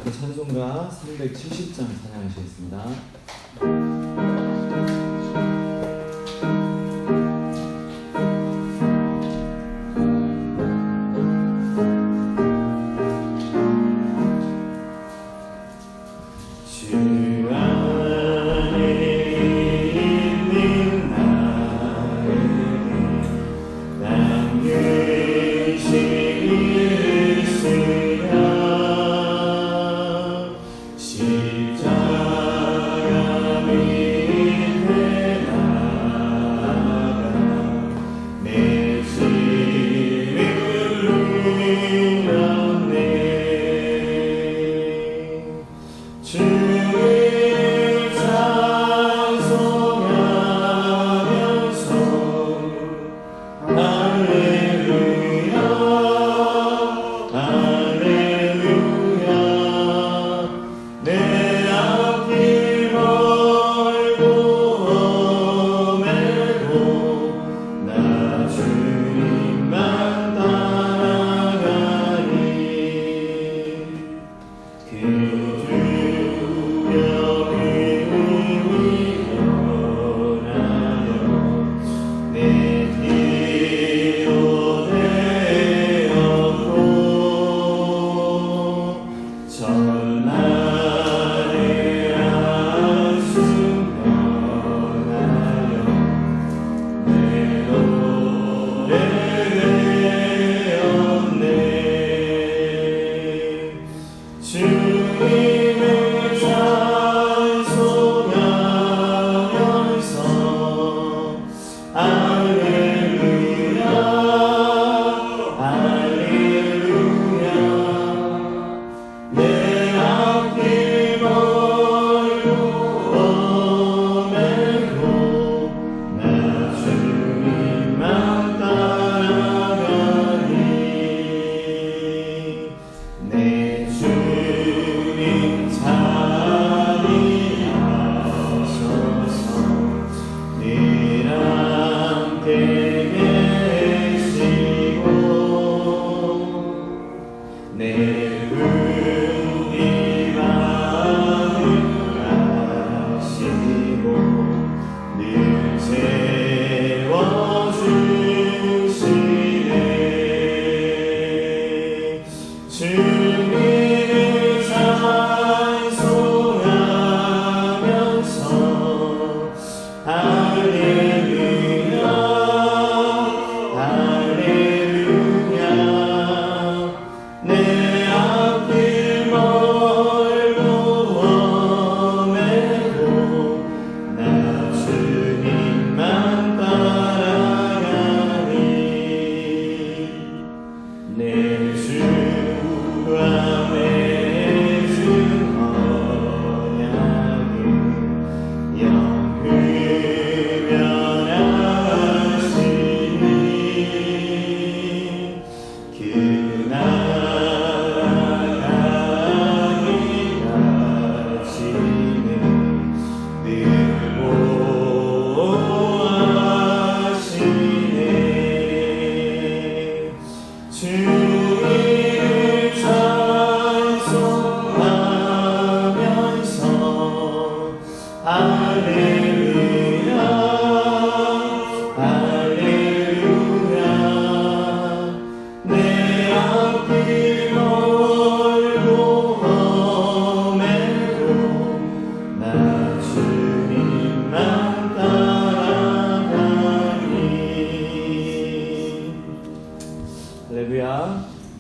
이제부터 찬송가 370장 찬양하시겠습니다.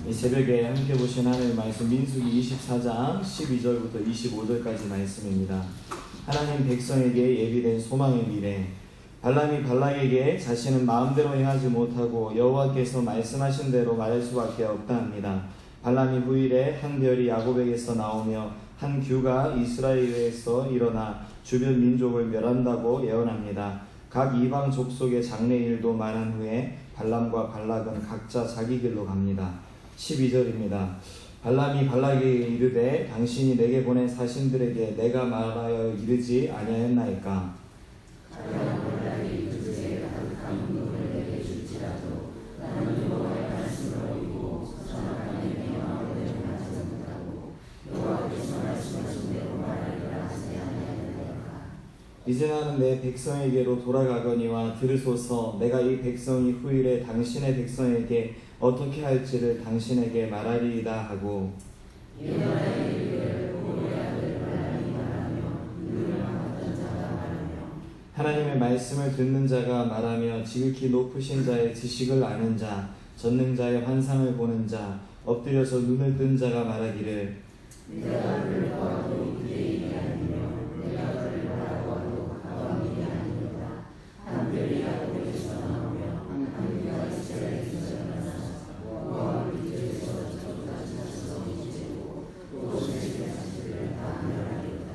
이 새벽에 함께 보신 하나님의 말씀 민수기 24장 12절부터 25절까지 말씀입니다. 하나님 백성에게 예비된 소망의 미래. 발람이 발락에게 자신은 마음대로 행하지 못하고 여호와께서 말씀하신 대로 말할 수밖에 없다 합니다. 발람이 후일에 한 별이 야곱에게서 나오며 한 규가 이스라엘에서 일어나 주변 민족을 멸한다고 예언합니다. 각 이방 족속의 장래일도 말한 후에 발람과 발락은 각자 자기 길로 갑니다. 12절입니다. 발람이 발락에게 이르되 당신이 내게 보낸 사신들에게 내가 말하여 이르지 아니하였나이까? 여호와께서 이제 나는 내 백성에게로 돌아가거니와 들으소서. 내가 이 백성이 후일에 당신의 백성에게 어떻게 할지를 당신에게 말하리이다 하고 하나님의 말씀을 듣는 자가 말하며 지극히 높으신 자의 지식을 아는 자, 전능자의 환상을 보는 자, 엎드려서 눈을 뜬 자가 말하기를 내가 그를 보아도 그의 일이 아니며 내가 그를 바라보아도 가까운 일이 아니로다. 한 별이가 거기서 나오며 한 별이가 이스라엘에서 일어나서 모압을 뒤에서 저주까지 자손이 지고 또 세계 자식들을 다 멸하리로다.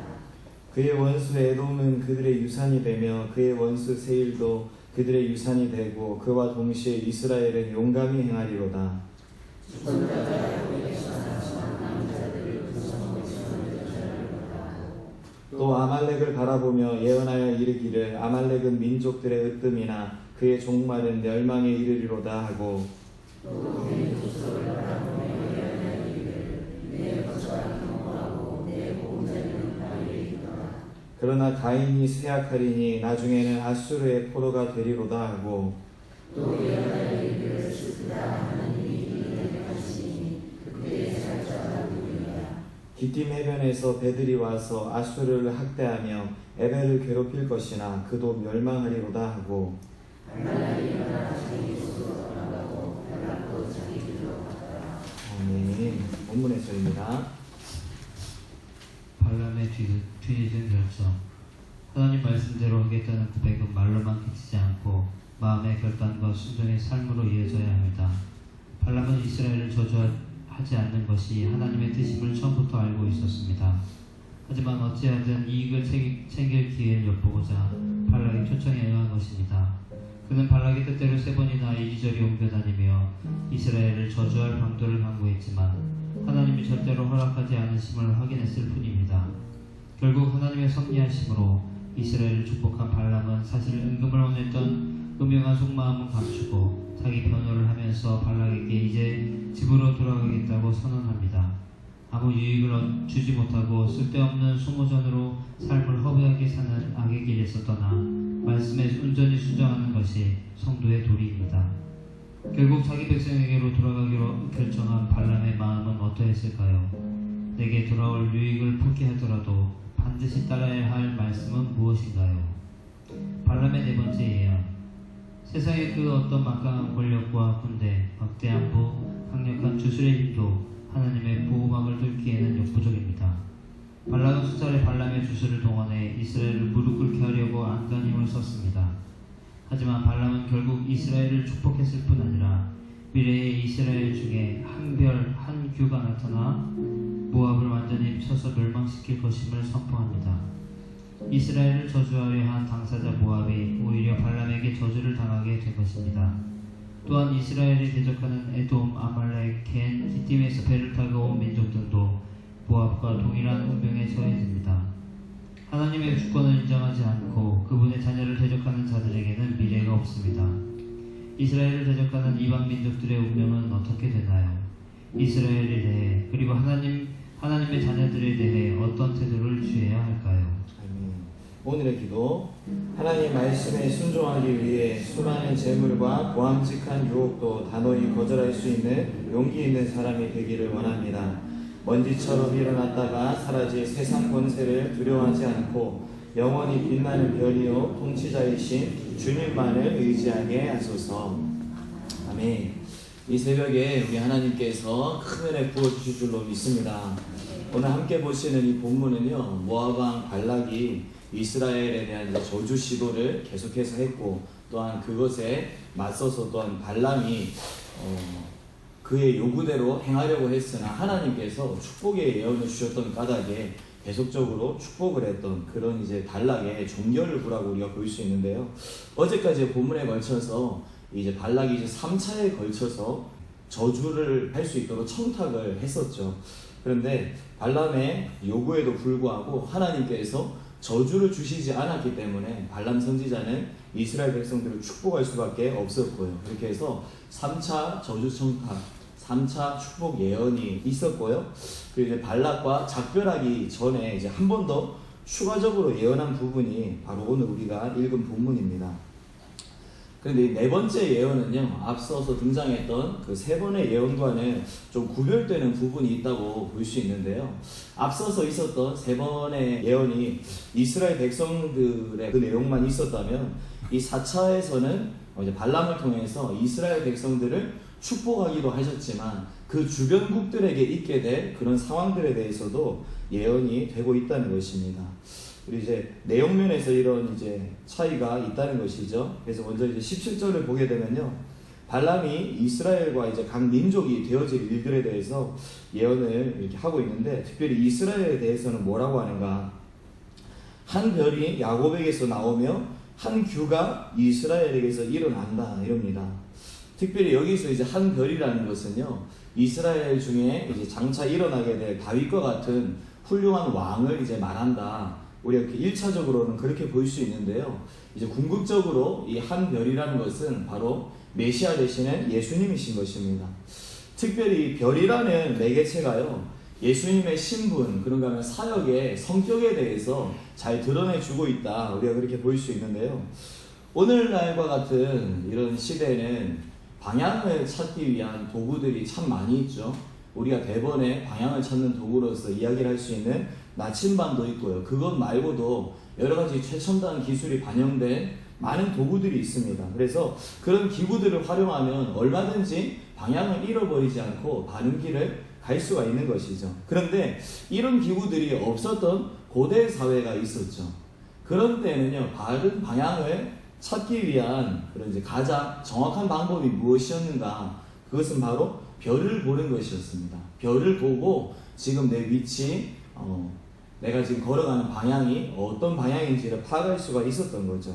그의 원수 에돔은 그들의 유산이 되며 그의 원수 세일도 그들의 유산이 되고 그와 동시에 이스라엘은 용감히 행하리로다. 또 아말렉을 바라보며 예언하여 이르기를 아말렉은 민족들의 으뜸이나 그의 종말은 멸망에 이르리로다 하고 그러나 가인이 쇠약하리니 나중에는 아수르의 포로가 되리로다 하고 또 예언하여 이르기를 슬프다 하나님이 이르게 하시니 그때에 살 자가 누구이냐. 기띔 해변에서 배들이 와서 아수르를 학대하며 에벨을 괴롭힐 것이나 그도 멸망하리로다 하고 아멘. 본문에서입니다. 발람의 뒤늦은 결정. 하나님 말씀대로 하겠다는 고백은 말로만 그치지 않고 마음의 결단과 순종의 삶으로 이어져야 합니다. 발람은 이스라엘을 저주하지 않는 것이 하나님의 뜻임을 처음부터 알고 있었습니다. 하지만 어찌하든 이익을 챙길 기회를 엿보고자 발락의 초청에 응한 것입니다. 그는 발락의 뜻대로 3번이나 이리저리 옮겨다니며 이스라엘을 저주할 방도를 강구했지만 하나님이 절대로 허락하지 않으심을 확인했을 뿐입니다. 결국 하나님의 섭리하심으로 이스라엘을 축복한 발람은 사실 은금을 원했던 음흉한 속마음을 감추고 자기 변호를 하면서 발락에게 이제 집으로 돌아가겠다고 선언합니다. 아무 유익을 주지 못하고 쓸데없는 소모전으로 삶을 허무하게 사는 악의 길에서 떠나 말씀에 온전히 순종하는 것이 성도의 도리입니다. 결국 자기 백성에게로 돌아가기로 결정한 발람의 마음은 어떠했을까요? 내게 돌아올 유익을 포기하더라도 반드시 따라야 할 말씀은 무엇인가요? 발람의 4번째 예언. 세상의 그 어떤 막강한 권력과 군대, 막대한 부, 강력한 주술의 힘도 하나님의 보호막을 뚫기에는 역부족입니다. 발락은 수차례 발람의 주술을 동원해 이스라엘을 무릎 꿇게 하려고 안간 힘을 썼습니다. 하지만 발람은 결국 이스라엘을 축복했을 뿐 아니라 미래의 이스라엘 중에 한 별, 한 규가 나타나 모압을 완전히 쳐서 멸망시킬 것임을 선포합니다. 이스라엘을 저주하려 한 당사자 모압이 오히려 발람에게 저주를 당하게 된 것입니다. 또한 이스라엘을 대적하는 에돔, 아말렉, 겐, 기띔에서 배를 타고 온 민족 등도 모압과 동일한 운명에 처해집니다. 하나님의 주권을 인정하지 않고 그분의 자녀를 대적하는 자들에게는 미래가 없습니다. 이스라엘을 대적하는 이방 민족들의 운명은 어떻게 되나요? 이스라엘에 대해 그리고 하나님의 자녀들에 대해 어떤 태도를 취해야 할까요? 오늘의 기도. 하나님 말씀에 순종하기 위해 수많은 재물과 고함직한 유혹도 단호히 거절할 수 있는 용기 있는 사람이 되기를 원합니다. 먼지처럼 일어났다가 사라질 세상 권세를 두려워하지 않고 영원히 빛나는 별이요 통치자이신 주님만을 의지하게 하소서. 아멘. 이 새벽에 우리 하나님께서 큰 은혜 부어주실 줄로 믿습니다. 오늘 함께 보시는 이 본문은요, 모압 왕 발락이 이스라엘에 대한 저주 시도를 계속해서 했고, 또한 그것에 맞서서 또한 발람이 그의 요구대로 행하려고 했으나 하나님께서 축복의 예언을 주셨던 까닭에 계속적으로 축복을 했던 그런 이제 발락의 종결을 부라고 우리가 볼 수 있는데요. 어제까지 본문에 걸쳐서 이제 발락이 이제 3차에 걸쳐서 저주를 할 수 있도록 청탁을 했었죠. 그런데 발람의 요구에도 불구하고 하나님께서 저주를 주시지 않았기 때문에 발람 선지자는 이스라엘 백성들을 축복할 수밖에 없었고요. 그렇게 해서 3차 저주 청탁, 3차 축복 예언이 있었고요. 그리고 이제 발락과 작별하기 전에 이제 한 번 더 추가적으로 예언한 부분이 바로 오늘 우리가 읽은 본문입니다. 그런데 네 번째 예언은요, 앞서서 등장했던 그 세 번의 예언과는 좀 구별되는 부분이 있다고 볼 수 있는데요. 앞서서 있었던 세 번의 예언이 이스라엘 백성들의 그 내용만 있었다면, 이 4차에서는 이제 발람을 통해서 이스라엘 백성들을 축복하기도 하셨지만 그 주변국들에게 있게 될 그런 상황들에 대해서도 예언이 되고 있다는 것입니다. 우리 이제 내용면에서 이런 이제 차이가 있다는 것이죠. 그래서 먼저 이제 17절을 보게 되면요, 발람이 이스라엘과 이제 각 민족이 되어질 일들에 대해서 예언을 이렇게 하고 있는데, 특별히 이스라엘에 대해서는 뭐라고 하는가? 한 별이 야곱에게서 나오며 한 규가 이스라엘에게서 일어난다, 이럽니다. 특별히 여기서 이제 한 별이라는 것은요, 이스라엘 중에 이제 장차 일어나게 될 다윗과 같은 훌륭한 왕을 이제 말한다. 우리가 1차적으로는 그렇게 볼 수 있는데요. 이제 궁극적으로 이 한 별이라는 것은 바로 메시아 되시는 예수님이신 것입니다. 특별히 별이라는 매개체가요, 예수님의 신분, 그런가 하면 사역의 성격에 대해서 잘 드러내주고 있다. 우리가 그렇게 볼 수 있는데요. 오늘날과 같은 이런 시대에는 방향을 찾기 위한 도구들이 참 많이 있죠. 우리가 대번에 방향을 찾는 도구로서 이야기를 할 수 있는 나침반도 있고요. 그것 말고도 여러 가지 최첨단 기술이 반영된 많은 도구들이 있습니다. 그래서 그런 기구들을 활용하면 얼마든지 방향을 잃어버리지 않고 바른 길을 갈 수가 있는 것이죠. 그런데 이런 기구들이 없었던 고대 사회가 있었죠. 그런 때는요, 바른 방향을 찾기 위한 그런 이제 가장 정확한 방법이 무엇이었는가? 그것은 바로 별을 보는 것이었습니다. 별을 보고 지금 내 위치, 내가 지금 걸어가는 방향이 어떤 방향인지를 파악할 수가 있었던 거죠.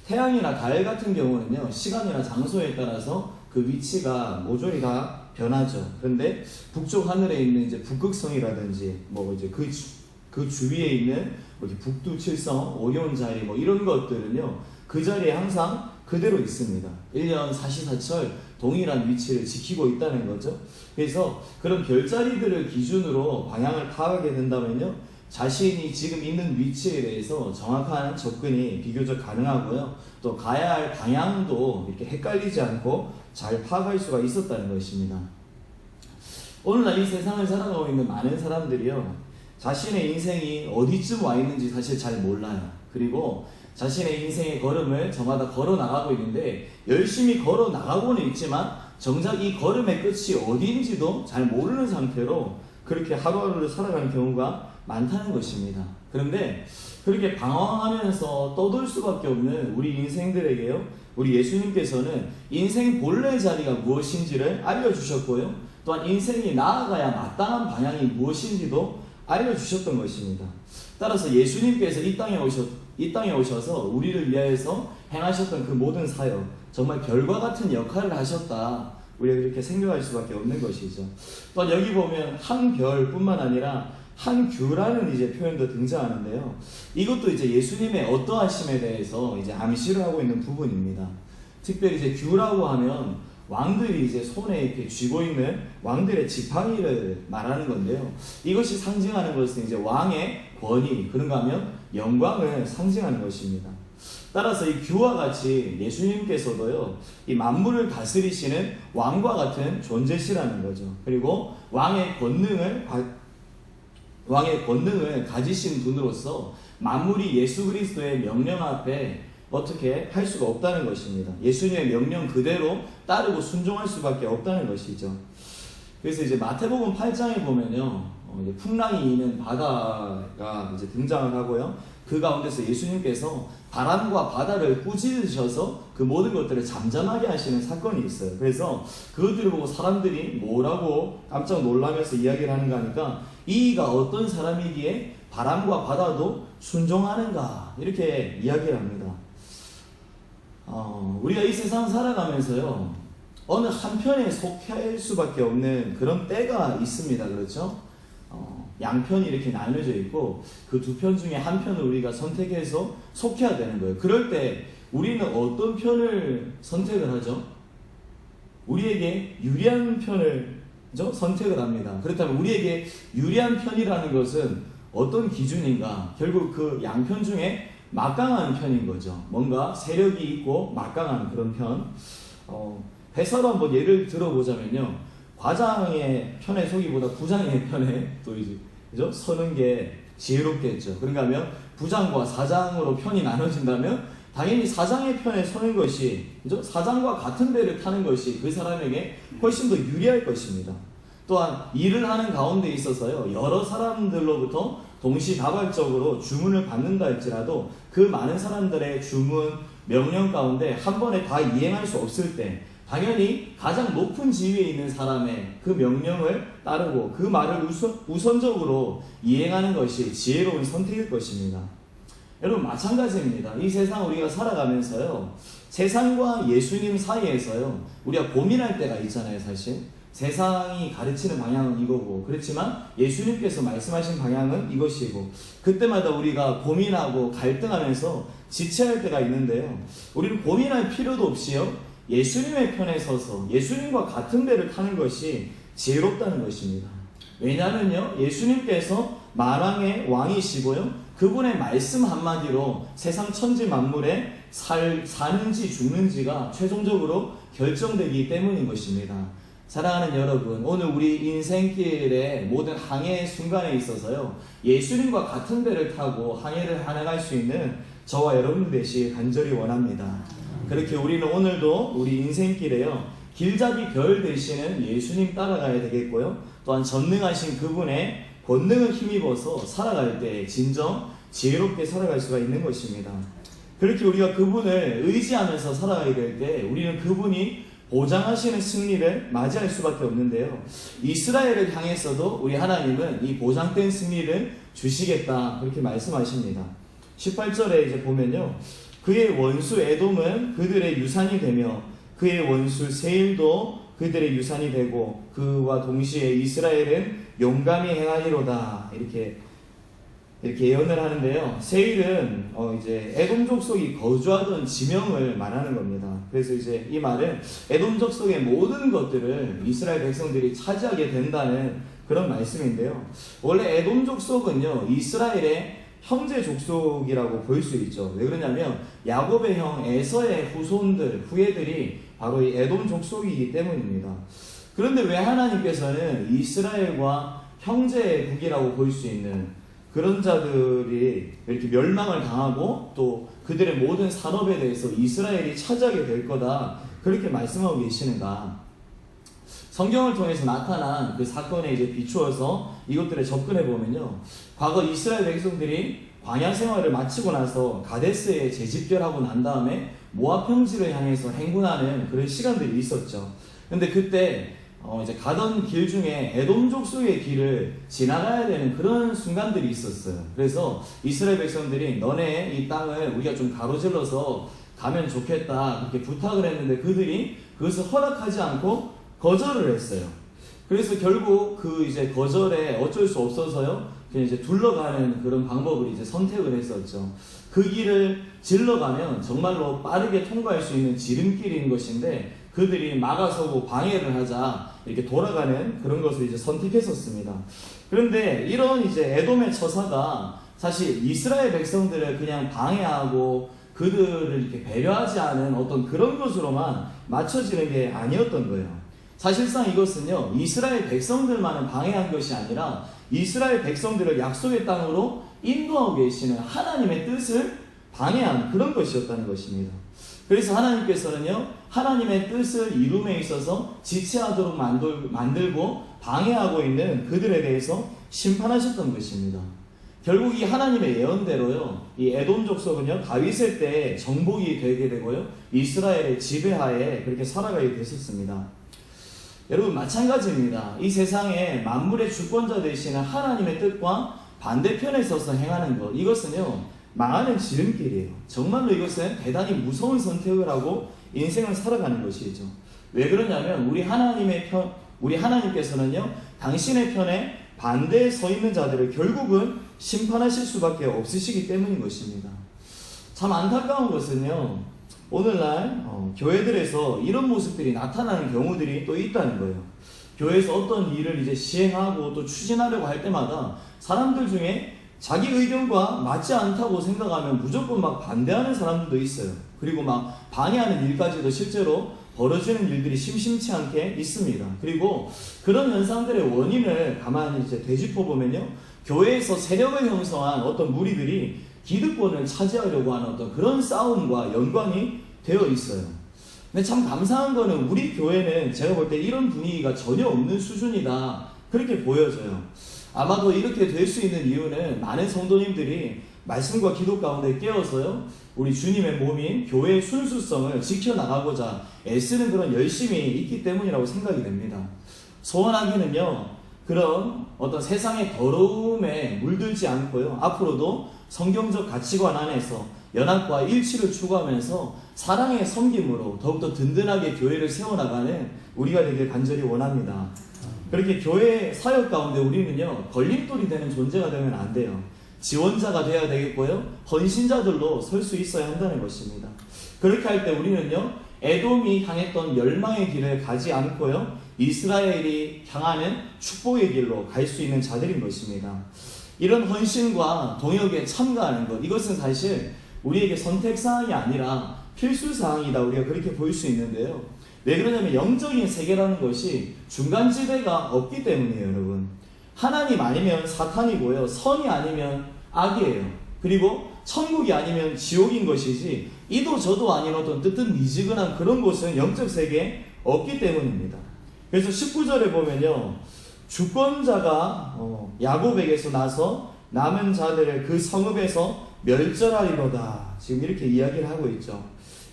태양이나 달 같은 경우는요, 시간이나 장소에 따라서 그 위치가 모조리 다 변하죠. 그런데 북쪽 하늘에 있는 이제 북극성이라든지 이제 그 주위에 있는 북두칠성, 오리온 자리 이런 것들은요, 그 자리에 항상 그대로 있습니다. 1년 사시사철 동일한 위치를 지키고 있다는 거죠. 그래서 그런 별자리들을 기준으로 방향을 파악하게 된다면요, 자신이 지금 있는 위치에 대해서 정확한 접근이 비교적 가능하고요, 또 가야 할 방향도 이렇게 헷갈리지 않고 잘 파악할 수가 있었다는 것입니다. 오늘날 이 세상을 살아가고 있는 많은 사람들이요, 자신의 인생이 어디쯤 와 있는지 사실 잘 몰라요. 그리고 자신의 인생의 걸음을 저마다 걸어 나가고 있는데, 열심히 걸어 나가고는 있지만 정작 이 걸음의 끝이 어디인지도 잘 모르는 상태로 그렇게 하루하루를 살아가는 경우가 많다는 것입니다. 그런데 그렇게 방황하면서 떠돌 수밖에 없는 우리 인생들에게요, 우리 예수님께서는 인생 본래 자리가 무엇인지를 알려주셨고요, 또한 인생이 나아가야 마땅한 방향이 무엇인지도 알려주셨던 것입니다. 따라서 예수님께서 이 땅에 오셔서 우리를 위하여서 행하셨던 그 모든 사역, 정말 별과 같은 역할을 하셨다. 우리가 그렇게 생각할 수밖에 없는 것이죠. 또한 여기 보면 한 별뿐만 아니라 한 규라는 이제 표현도 등장하는데요. 이것도 이제 예수님의 어떠하심에 대해서 이제 암시를 하고 있는 부분입니다. 특별히 이제 규라고 하면 왕들이 이제 손에 이렇게 쥐고 있는 왕들의 지팡이를 말하는 건데요. 이것이 상징하는 것은 이제 왕의 권위, 그런가 하면 영광을 상징하는 것입니다. 따라서 이 규와 같이 예수님께서도요, 이 만물을 다스리시는 왕과 같은 존재시라는 거죠. 그리고 왕의 권능을 가지신 분으로서 만물이 예수 그리스도의 명령 앞에 어떻게 할 수가 없다는 것입니다. 예수님의 명령 그대로 따르고 순종할 수밖에 없다는 것이죠. 그래서 이제 마태복음 8장에 보면요, 이제 풍랑이 있는 바다가 이제 등장을 하고요, 그 가운데서 예수님께서 바람과 바다를 꾸짖으셔서 그 모든 것들을 잠잠하게 하시는 사건이 있어요. 그래서 그것들을 보고 사람들이 뭐라고 깜짝 놀라면서 이야기를 하는가 하니까, 이가 어떤 사람이기에 바람과 바다도 순종하는가, 이렇게 이야기를 합니다. 우리가 이 세상 살아가면서요, 어느 한편에 속할 수밖에 없는 그런 때가 있습니다. 그렇죠? 양편이 이렇게 나눠져 있고 그 두 편 중에 한 편을 우리가 선택해서 속해야 되는 거예요. 그럴 때 우리는 어떤 편을 선택을 하죠? 우리에게 유리한 편을 선택을 합니다. 그렇다면 우리에게 유리한 편이라는 것은 어떤 기준인가? 결국 그 양편 중에 막강한 편인 거죠. 뭔가 세력이 있고 막강한 그런 편. 회사로 한번 예를 들어보자면요. 과장의 편에 서기보다 부장의 편에 또 이제 그죠? 서는 게 지혜롭겠죠. 그런가 하면 부장과 사장으로 편이 나눠진다면 당연히 사장의 편에 서는 것이 그죠? 사장과 같은 배를 타는 것이 그 사람에게 훨씬 더 유리할 것입니다. 또한 일을 하는 가운데 있어서요. 여러 사람들로부터 동시다발적으로 주문을 받는다 할지라도 그 많은 사람들의 주문, 명령 가운데 한 번에 다 이행할 수 없을 때 당연히 가장 높은 지위에 있는 사람의 그 명령을 따르고 그 말을 우선적으로 이행하는 것이 지혜로운 선택일 것입니다. 여러분 마찬가지입니다. 이 세상 우리가 살아가면서요. 세상과 예수님 사이에서요. 우리가 고민할 때가 있잖아요. 사실 세상이 가르치는 방향은 이거고 그렇지만 예수님께서 말씀하신 방향은 이것이고 그때마다 우리가 고민하고 갈등하면서 지체할 때가 있는데요. 우리는 고민할 필요도 없이요. 예수님의 편에 서서 예수님과 같은 배를 타는 것이 지혜롭다는 것입니다. 왜냐하면요. 예수님께서 만왕의 왕이시고요. 그분의 말씀 한마디로 세상 천지 만물에 사는지 죽는지가 최종적으로 결정되기 때문인 것입니다. 사랑하는 여러분, 오늘 우리 인생길의 모든 항해 순간에 있어서요. 예수님과 같은 배를 타고 항해를 해나갈 수 있는 저와 여러분 되시길 간절히 원합니다. 그렇게 우리는 오늘도 우리 인생길에요. 길잡이 별 되시는 예수님 따라가야 되겠고요. 또한 전능하신 그분의 권능을 힘입어서 살아갈 때 진정 지혜롭게 살아갈 수가 있는 것입니다. 그렇게 우리가 그분을 의지하면서 살아가게 될 때 우리는 그분이 보장하시는 승리를 맞이할 수밖에 없는데요. 이스라엘을 향해서도 우리 하나님은 이 보장된 승리를 주시겠다 그렇게 말씀하십니다. 18절에 이제 보면요. 그의 원수 에돔은 그들의 유산이 되며 그의 원수 세일도 그들의 유산이 되고 그와 동시에 이스라엘은 용감히 행하리로다 이렇게 예언을 하는데요. 세일은 이제 에돔 족속이 거주하던 지명을 말하는 겁니다. 그래서 이제 이 말은 에돔 족속의 모든 것들을 이스라엘 백성들이 차지하게 된다는 그런 말씀인데요. 원래 에돔 족속은요 이스라엘의 형제 족속이라고 볼 수 있죠. 왜 그러냐면 야곱의 형 에서의 후예들이 바로 이 에돔 족속이기 때문입니다. 그런데 왜 하나님께서는 이스라엘과 형제국이라고 볼 수 있는 그런 자들이 이렇게 멸망을 당하고 또 그들의 모든 산업에 대해서 이스라엘이 차지하게 될 거다 그렇게 말씀하고 계시는가? 성경을 통해서 나타난 그 사건에 이제 비추어서 이것들에 접근해 보면요. 과거 이스라엘 백성들이 광야 생활을 마치고 나서 가데스에 재집결하고 난 다음에 모압 평지를 향해서 행군하는 그런 시간들이 있었죠. 근데 그때 이제 가던 길 중에 에돔 족속의 길을 지나가야 되는 그런 순간들이 있었어요. 그래서 이스라엘 백성들이 너네 이 땅을 우리가 좀 가로질러서 가면 좋겠다 그렇게 부탁을 했는데 그들이 그것을 허락하지 않고 거절을 했어요. 그래서 결국 그 이제 거절에 어쩔 수 없어서요. 그냥 이제 둘러가는 그런 방법을 이제 선택을 했었죠. 그 길을 질러가면 정말로 빠르게 통과할 수 있는 지름길인 것인데 그들이 막아서고 방해를 하자 이렇게 돌아가는 그런 것을 이제 선택했었습니다. 그런데 이런 이제 에돔의 처사가 사실 이스라엘 백성들을 그냥 방해하고 그들을 이렇게 배려하지 않은 어떤 그런 것으로만 맞춰지는 게 아니었던 거예요. 사실상 이것은요 이스라엘 백성들만은 방해한 것이 아니라 이스라엘 백성들을 약속의 땅으로 인도하고 계시는 하나님의 뜻을 방해한 그런 것이었다는 것입니다. 그래서 하나님께서는요 하나님의 뜻을 이룸에 있어서 지체하도록 만들고 방해하고 있는 그들에 대해서 심판하셨던 것입니다. 결국 이 하나님의 예언대로요 이 에돔 족속은요 다윗의 때 정복이 되게 되고요 이스라엘의 지배하에 그렇게 살아가게 됐었습니다. 여러분 마찬가지입니다. 이 세상에 만물의 주권자 되시는 하나님의 뜻과 반대편에 서서 행하는 것 이것은요 망하는 지름길이에요. 정말로 이것은 대단히 무서운 선택을 하고 인생을 살아가는 것이죠. 왜 그러냐면 우리 하나님께서는요 당신의 편에 반대에 서 있는 자들을 결국은 심판하실 수밖에 없으시기 때문인 것입니다. 참 안타까운 것은요 오늘날 교회들에서 이런 모습들이 나타나는 경우들이 또 있다는 거예요. 교회에서 어떤 일을 이제 시행하고 또 추진하려고 할 때마다 사람들 중에 자기 의견과 맞지 않다고 생각하면 무조건 막 반대하는 사람들도 있어요. 그리고 막 방해하는 일까지도 실제로 벌어지는 일들이 심심치 않게 있습니다. 그리고 그런 현상들의 원인을 가만히 이제 되짚어 보면요, 교회에서 세력을 형성한 어떤 무리들이 기득권을 차지하려고 하는 어떤 그런 싸움과 연관이 되어 있어요. 근데 참 감사한 거는 우리 교회는 제가 볼 때 이런 분위기가 전혀 없는 수준이다, 그렇게 보여져요. 아마도 이렇게 될 수 있는 이유는 많은 성도님들이 말씀과 기도 가운데 깨어서요, 우리 주님의 몸인 교회의 순수성을 지켜나가고자 애쓰는 그런 열심이 있기 때문이라고 생각이 됩니다. 소원하기는요, 그런 어떤 세상의 더러움에 물들지 않고요, 앞으로도 성경적 가치관 안에서 연합과 일치를 추구하면서 사랑의 섬김으로 더욱더 든든하게 교회를 세워나가는 우리가 되길 간절히 원합니다. 그렇게 교회 사역 가운데 우리는요, 걸림돌이 되는 존재가 되면 안 돼요. 지원자가 되어야 되겠고요, 헌신자들로 설 수 있어야 한다는 것입니다. 그렇게 할 때 우리는요, 에돔이 향했던 멸망의 길을 가지 않고요, 이스라엘이 향하는 축복의 길로 갈 수 있는 자들인 것입니다. 이런 헌신과 동역에 참가하는 것, 이것은 사실 우리에게 선택사항이 아니라 필수사항이다, 우리가 그렇게 볼 수 있는데요. 왜 그러냐면 영적인 세계라는 것이 중간지대가 없기 때문이에요, 여러분. 하나님 아니면 사탄이고요, 선이 아니면 악이에요. 그리고 천국이 아니면 지옥인 것이지, 이도 저도 아닌 어떤 뜨뜻미지근한 그런 곳은 영적 세계에 없기 때문입니다. 그래서 19절에 보면요, 주권자가 야곱에게서 나서 남은 자들을 그 성읍에서 멸절하리로다, 지금 이렇게 이야기를 하고 있죠.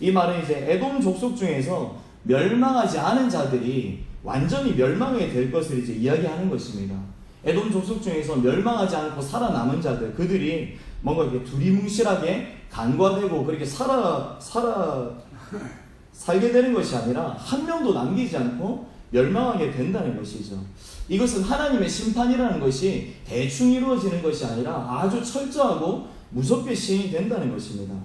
이 말은 이제 에돔 족속 중에서 멸망하지 않은 자들이 완전히 멸망하게 될 것을 이제 이야기하는 것입니다. 에돔 족속 중에서 멸망하지 않고 살아남은 자들, 그들이 뭔가 이렇게 두리뭉실하게 간과되고 그렇게 살게 되는 것이 아니라 한 명도 남기지 않고 멸망하게 된다는 것이죠. 이것은 하나님의 심판이라는 것이 대충 이루어지는 것이 아니라 아주 철저하고 무섭게 시행이 된다는 것입니다.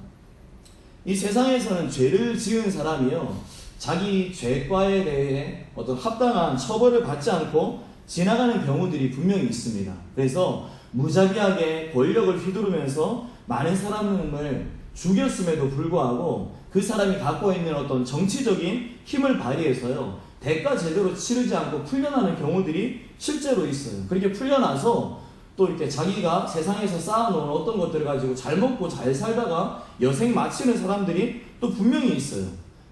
이 세상에서는 죄를 지은 사람이요, 자기 죄과에 대해 어떤 합당한 처벌을 받지 않고 지나가는 경우들이 분명히 있습니다. 그래서 무자비하게 권력을 휘두르면서 많은 사람을 죽였음에도 불구하고 그 사람이 갖고 있는 어떤 정치적인 힘을 발휘해서요, 대가 제대로 치르지 않고 풀려나는 경우들이 실제로 있어요. 그렇게 풀려나서 또 이렇게 자기가 세상에서 쌓아놓은 어떤 것들을 가지고 잘 먹고 잘 살다가 여생 마치는 사람들이 또 분명히 있어요.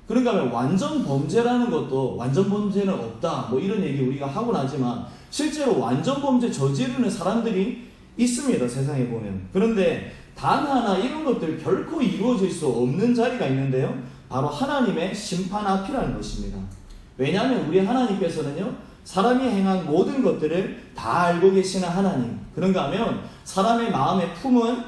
그런가 하면 완전 범죄라는 것도, 완전 범죄는 없다, 뭐 이런 얘기 우리가 하고 나지만 실제로 완전 범죄 저지르는 사람들이 있습니다, 세상에 보면. 그런데 단 하나 이런 것들 결코 이루어질 수 없는 자리가 있는데요, 바로 하나님의 심판 앞이라는 것입니다. 왜냐하면 우리 하나님께서는요, 사람이 행한 모든 것들을 다 알고 계시는 하나님, 그런가 하면 사람의 마음에 품은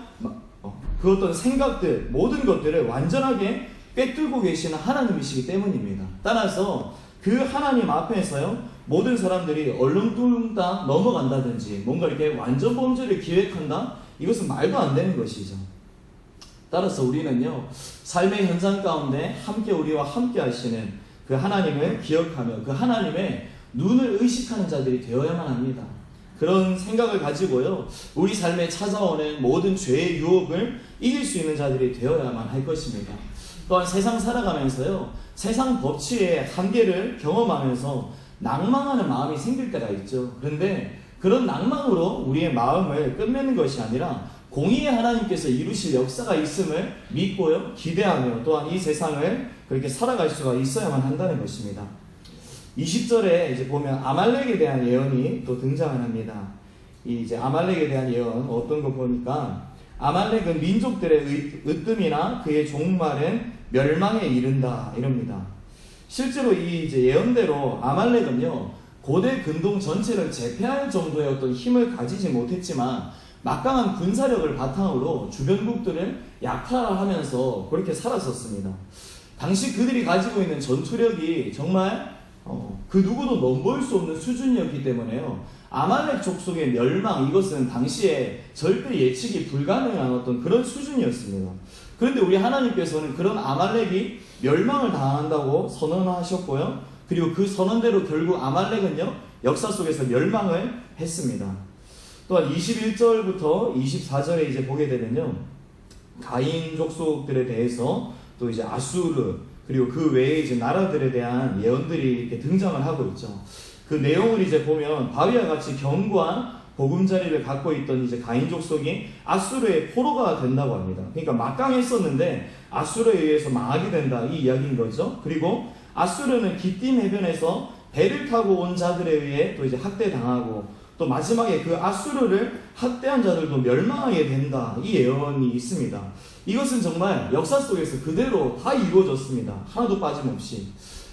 그 어떤 생각들, 모든 것들을 완전하게 꿰뚫고 계시는 하나님이시기 때문입니다. 따라서 그 하나님 앞에서요, 모든 사람들이 얼렁뚱땅 넘어간다든지 뭔가 이렇게 완전 범죄를 기획한다, 이것은 말도 안 되는 것이죠. 따라서 우리는요, 삶의 현장 가운데 함께 우리와 함께 하시는 그 하나님을 기억하며 그 하나님의 눈을 의식하는 자들이 되어야만 합니다. 그런 생각을 가지고요, 우리 삶에 찾아오는 모든 죄의 유혹을 이길 수 있는 자들이 되어야만 할 것입니다. 또한 세상 살아가면서요, 세상 법치의 한계를 경험하면서 낭망하는 마음이 생길 때가 있죠. 그런데 그런 낭망으로 우리의 마음을 끝내는 것이 아니라 공의의 하나님께서 이루실 역사가 있음을 믿고요, 기대하며 또한 이 세상을 그렇게 살아갈 수가 있어야만 한다는 것입니다. 20절에 이제 보면 아말렉에 대한 예언이 또 등장을 합니다. 이 이제 아말렉에 대한 예언, 어떤 거 보니까 아말렉은 민족들의 으뜸이나 그의 종말은 멸망에 이른다, 이럽니다. 실제로 이 이제 예언대로 아말렉은요, 고대 근동 전체를 제패할 정도의 어떤 힘을 가지지 못했지만 막강한 군사력을 바탕으로 주변국들을 약탈하면서 그렇게 살았었습니다. 당시 그들이 가지고 있는 전투력이 정말 그 누구도 넘볼 수 없는 수준이었기 때문에요, 아말렉 족속의 멸망, 이것은 당시에 절대 예측이 불가능한 어떤 그런 수준이었습니다. 그런데 우리 하나님께서는 그런 아말렉이 멸망을 당한다고 선언하셨고요, 그리고 그 선언대로 결국 아말렉은요, 역사 속에서 멸망을 했습니다. 또한 21절부터 24절에 이제 보게 되면요, 가인 족속들에 대해서 또 이제 아수르 그리고 그 외에 이제 나라들에 대한 예언들이 이렇게 등장을 하고 있죠. 그 내용을 이제 보면 바위와 같이 견고한 보금자리를 갖고 있던 이제 가인 족속이 아수르의 포로가 된다고 합니다. 그러니까 막강했었는데 아수르에 의해서 망하게 된다, 이 이야기인 거죠. 그리고 아수르는 기띔 해변에서 배를 타고 온 자들에 의해 또 이제 학대당하고, 또 마지막에 그 아수르를 학대한 자들도 멸망하게 된다, 이 예언이 있습니다. 이것은 정말 역사 속에서 그대로 다 이루어졌습니다. 하나도 빠짐없이.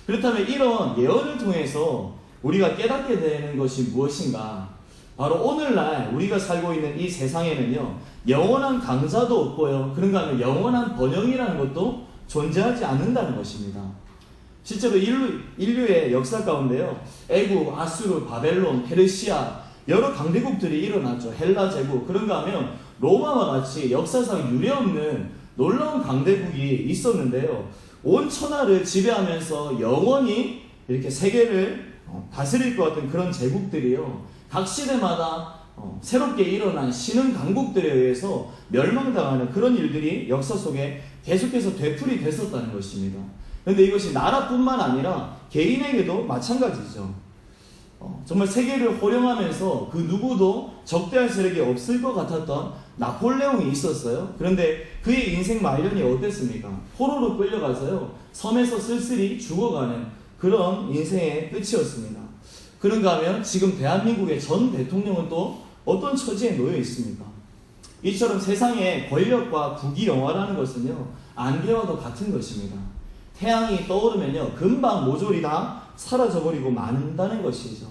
그렇다면 이런 예언을 통해서 우리가 깨닫게 되는 것이 무엇인가? 바로 오늘날 우리가 살고 있는 이 세상에는요, 영원한 강자도 없고요, 그런가 하면 영원한 번영이라는 것도 존재하지 않는다는 것입니다. 실제로 인류의 역사 가운데요, 애국, 아수르, 바벨론, 페르시아 여러 강대국들이 일어났죠. 헬라 제국, 그런가 하면 로마와 같이 역사상 유례없는 놀라운 강대국이 있었는데요, 온 천하를 지배하면서 영원히 이렇게 세계를 다스릴 것 같은 그런 제국들이요, 각 시대마다 새롭게 일어난 신흥 강국들에 의해서 멸망당하는 그런 일들이 역사 속에 계속해서 되풀이 됐었다는 것입니다. 그런데 이것이 나라뿐만 아니라 개인에게도 마찬가지죠. 정말 세계를 호령하면서 그 누구도 적대할 세력이 없을 것 같았던 나폴레옹이 있었어요. 그런데 그의 인생 말년이 어땠습니까? 포로로 끌려가서요, 섬에서 쓸쓸히 죽어가는 그런 인생의 끝이었습니다. 그런가 하면 지금 대한민국의 전 대통령은 또 어떤 처지에 놓여 있습니까? 이처럼 세상의 권력과 부귀영화라는 것은요, 안개와도 같은 것입니다. 태양이 떠오르면요, 금방 모조리 다 사라져버리고 만다는 것이죠.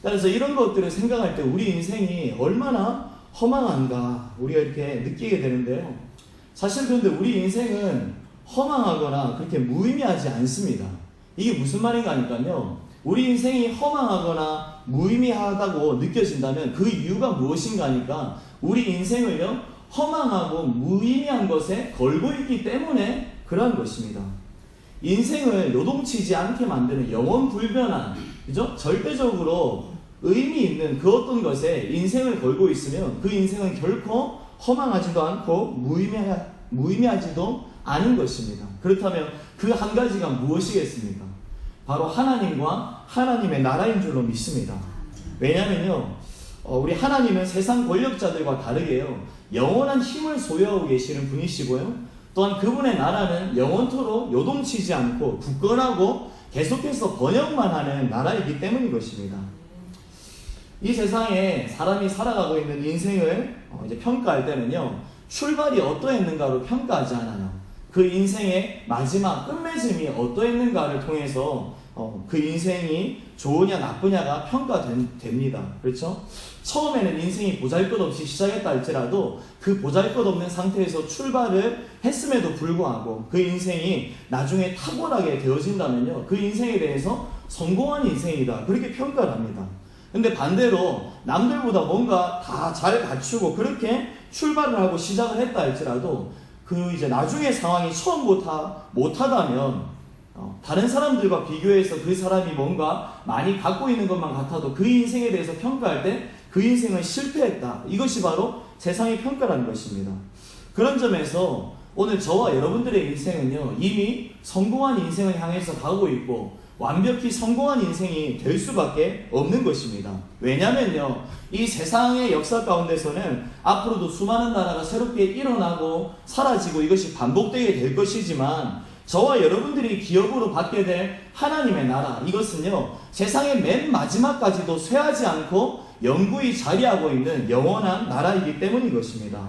따라서 이런 것들을 생각할 때 우리 인생이 얼마나 허망한가 우리가 이렇게 느끼게 되는데요, 사실 그런데 우리 인생은 허망하거나 그렇게 무의미하지 않습니다. 이게 무슨 말인가 하니까요, 우리 인생이 허망하거나 무의미하다고 느껴진다면 그 이유가 무엇인가 하니까 우리 인생을요, 허망하고 무의미한 것에 걸고 있기 때문에 그러한 것입니다. 인생을 요동치지 않게 만드는 영원불변한, 그죠? 절대적으로 의미 있는 그 어떤 것에 인생을 걸고 있으면 그 인생은 결코 허망하지도 않고 무의미하지도 않은 것입니다. 그렇다면 그 한 가지가 무엇이겠습니까? 바로 하나님과 하나님의 나라인 줄로 믿습니다. 왜냐하면요, 우리 하나님은 세상 권력자들과 다르게요, 영원한 힘을 소유하고 계시는 분이시고요, 또한 그분의 나라는 영원토록 요동치지 않고 굳건하고 계속해서 번영만 하는 나라이기 때문인 것입니다. 이 세상에 사람이 살아가고 있는 인생을 이제 평가할 때는요, 출발이 어떠했는가로 평가하지 않아요. 그 인생의 마지막 끝맺음이 어떠했는가를 통해서 그 인생이 좋으냐 나쁘냐가 평가됩니다. 그렇죠? 처음에는 인생이 보잘것없이 시작했다 할지라도 그 보잘것없는 상태에서 출발을 했음에도 불구하고 그 인생이 나중에 탁월하게 되어진다면요, 그 인생에 대해서 성공한 인생이다, 그렇게 평가를 합니다. 근데 반대로 남들보다 뭔가 다 잘 갖추고 그렇게 출발을 하고 시작을 했다 할지라도 그 이제 나중에 상황이 처음부터 못하다면 다른 사람들과 비교해서 그 사람이 뭔가 많이 갖고 있는 것만 같아도 그 인생에 대해서 평가할 때 그 인생은 실패했다, 이것이 바로 세상의 평가라는 것입니다. 그런 점에서 오늘 저와 여러분들의 인생은요, 이미 성공한 인생을 향해서 가고 있고 완벽히 성공한 인생이 될 수밖에 없는 것입니다. 왜냐면요, 이 세상의 역사 가운데서는 앞으로도 수많은 나라가 새롭게 일어나고 사라지고 이것이 반복되게 될 것이지만 저와 여러분들이 기업으로 받게 될 하나님의 나라, 이것은요, 세상의 맨 마지막까지도 쇠하지 않고 영구히 자리하고 있는 영원한 나라이기 때문인 것입니다.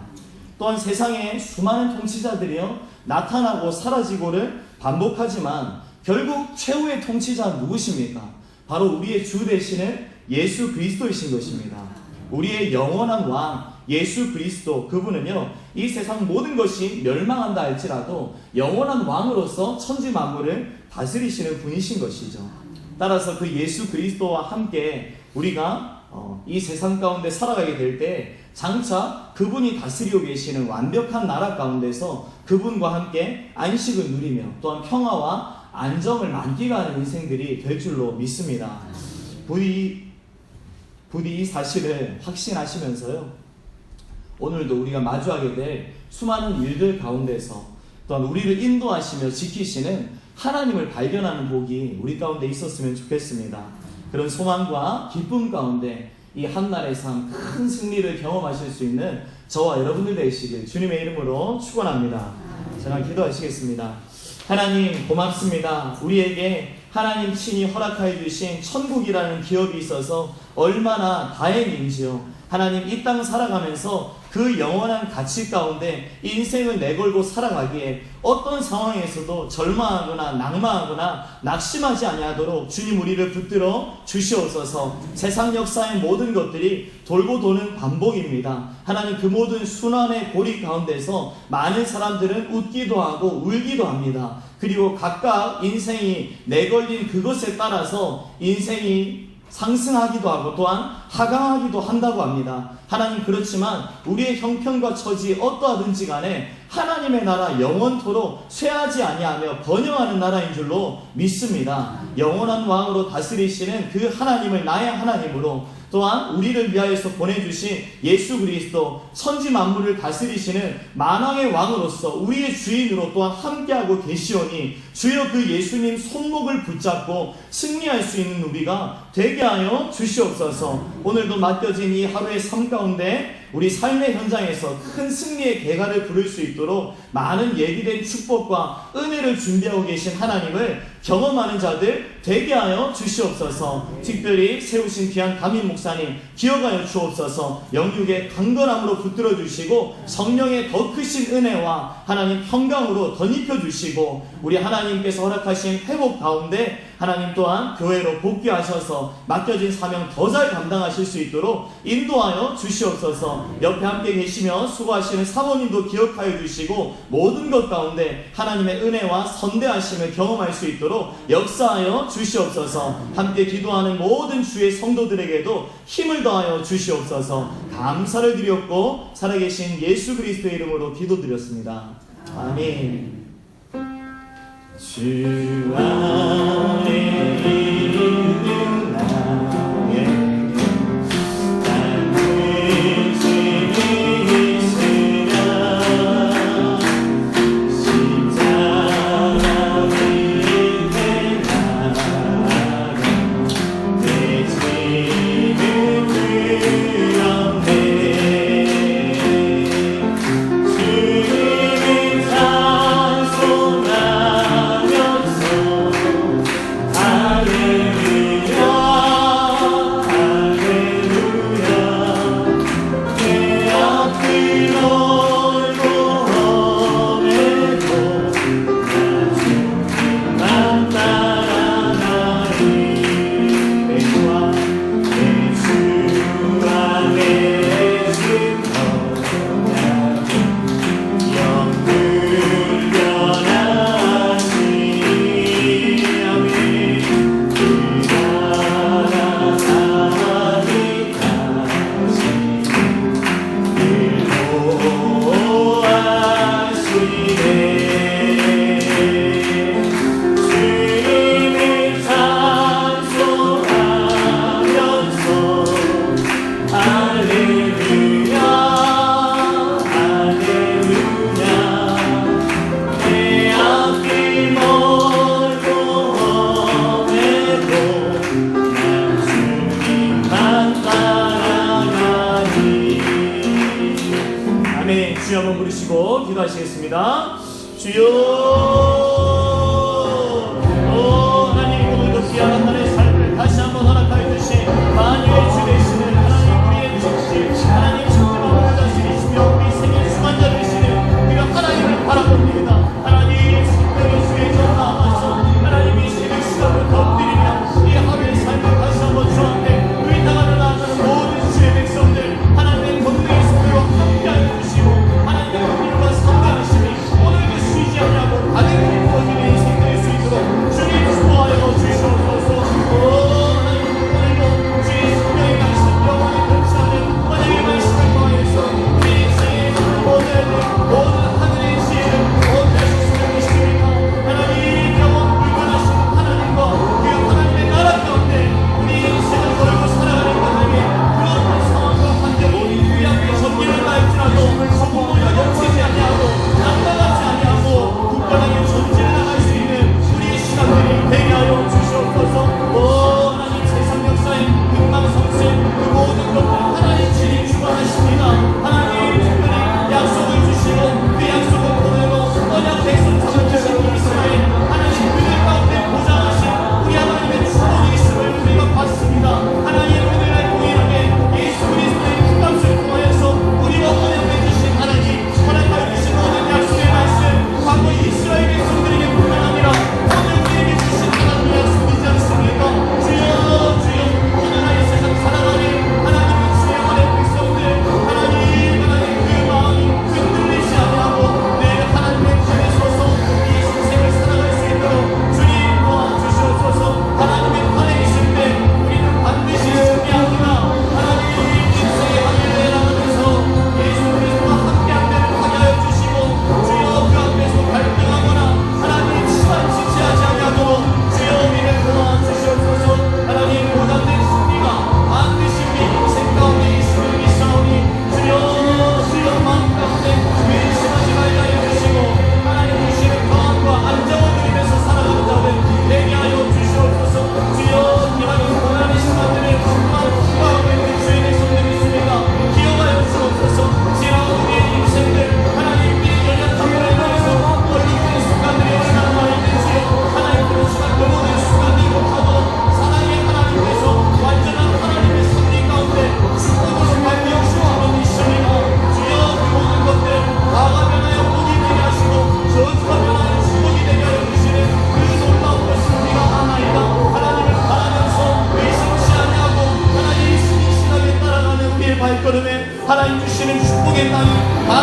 또한 세상의 수많은 통치자들이요, 나타나고 사라지고를 반복하지만 결국 최후의 통치자는 누구십니까? 바로 우리의 주 되시는 예수 그리스도이신 것입니다. 우리의 영원한 왕 예수 그리스도, 그분은요, 이 세상 모든 것이 멸망한다 할지라도 영원한 왕으로서 천지 만물을 다스리시는 분이신 것이죠. 따라서 그 예수 그리스도와 함께 우리가 이 세상 가운데 살아가게 될 때 장차 그분이 다스리고 계시는 완벽한 나라 가운데서 그분과 함께 안식을 누리며 또한 평화와 안정을 만끽하는 인생들이 될 줄로 믿습니다. 부디 이 사실을 확신하시면서요, 오늘도 우리가 마주하게 될 수많은 일들 가운데서 또한 우리를 인도하시며 지키시는 하나님을 발견하는 복이 우리 가운데 있었으면 좋겠습니다. 그런 소망과 기쁨 가운데 이 한날의 삶 큰 승리를 경험하실 수 있는 저와 여러분들 되시길 주님의 이름으로 축원합니다. 제가 기도하시겠습니다. 하나님 고맙습니다. 우리에게 하나님 친히 허락하여 주신 천국이라는 기업이 있어서 얼마나 다행인지요. 하나님 이 땅 살아가면서 그 영원한 가치 가운데 인생을 내걸고 살아가기에 어떤 상황에서도 절망하거나 낙마하거나 낙심하지 아니하도록 주님 우리를 붙들어 주시옵소서. 세상 역사의 모든 것들이 돌고 도는 반복입니다. 하나님 그 모든 순환의 고리 가운데서 많은 사람들은 웃기도 하고 울기도 합니다. 그리고 각각 인생이 내걸린 그것에 따라서 인생이 상승하기도 하고 또한 하강하기도 한다고 합니다. 하나님 그렇지만 우리의 형편과 처지 어떠하든지 간에 하나님의 나라 영원토록 쇠하지 아니하며 번영하는 나라인 줄로 믿습니다. 영원한 왕으로 다스리시는 그 하나님을 나의 하나님으로, 또한 우리를 위하여서 보내주신 예수 그리스도 천지 만물을 다스리시는 만왕의 왕으로서 우리의 주인으로 또한 함께하고 계시오니 주여 그 예수님 손목을 붙잡고 승리할 수 있는 우리가 되게 하여 주시옵소서. 오늘도 맡겨진 이 하루의 삶 가운데 우리 삶의 현장에서 큰 승리의 개가를 부를 수 있도록 많은 예비된 축복과 은혜를 준비하고 계신 하나님을 경험하는 자들 되게 하여 주시옵소서. 특별히 세우신 귀한 담임 목사님 기억하여 주옵소서. 영육의 강건함으로 붙들어 주시고 성령의 더 크신 은혜와 하나님 평강으로 덧입혀 주시고 우리 하나님께서 허락하신 회복 가운데 하나님 또한 교회로 복귀하셔서 맡겨진 사명 더 잘 감당하실 수 있도록 인도하여 주시옵소서. 옆에 함께 계시며 수고하시는 사모님도 기억하여 주시고 모든 것 가운데 하나님의 은혜와 선대하심을 경험할 수 있도록 역사하여 주시옵소서. 함께 기도하는 모든 주의 성도들에게도 힘을 더하여 주시옵소서. 감사를 드렸고 살아계신 예수 그리스도의 이름으로 기도드렸습니다. 아멘. 주 안에 있는 나에게 반드시 있으랴. 십자가 위에 나아가 내 짐을 들었네. 주님을 찬송하면서 할렐루야 할렐루야. 내 앞을 멀고 험해도 나 주님만 따라가리. 내 주 안에 승거하고 영불 변하시. 아멘. 그 나라 사랑이 다시 일모하시네. 주님을 찬송하면서 할렐루야 할렐루야. 내 앞이 멀고 험해도 난 주님만 따라가니. 아멘. 주여 한번 부르시고 기도하시겠습니다. 주여. 하나님 오늘도 귀한 날의 삶을 다시 한번 허락하여 주신 만유의 주 되시는 하나님 우리의 중심 하나님 천지만물을 다스리시며 우리 생의 수만자 되시는 우리가 하나님을 바라봅니다. 하나님 성령의 주에 전하셔서 하나님이 새벽 시간을 덮드리며 이 하루의 삶을 다시 한번 주 앞에 의탁하며 나아가는 모든 주의 백성들 하나님의 권능의 손으로 함께하여 주시고 하나님의 권능과 선대하심이 오늘도 쉬지 않냐고 바닥에 부어지는 인생 될 수 있도록 주님 축복하옵소서.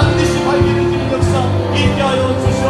반드시 발견해지는 역사 있게 하여 주시옵소서.